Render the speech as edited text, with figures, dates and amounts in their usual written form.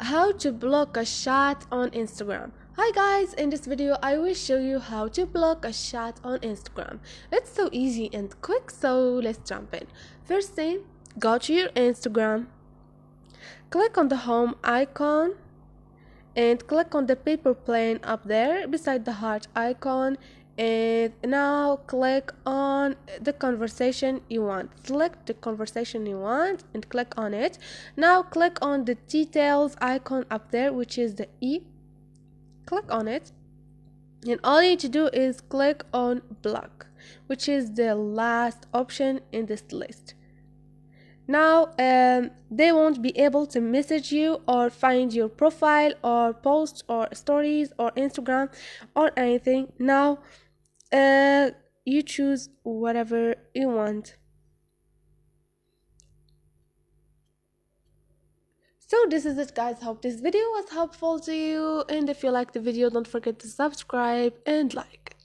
How to block a chat on Instagram. Hi guys, in this video I will show you how to block a chat on Instagram. It's so easy and quick, so let's jump in. First thing, go to your Instagram, click on the home icon and click on the paper plane up there beside the heart icon, and now click on the conversation you want. Select the conversation you want and click on it. Now click on the details icon up there, which is the E. Click on it, and all you need to do is click on block, which is the last option in this list. Now they won't be able to message you or find your profile or posts or stories or Instagram or anything. Now you choose whatever you want. So this is it, guys. Hope this video was helpful to you, and if you like the video, don't forget to subscribe and like.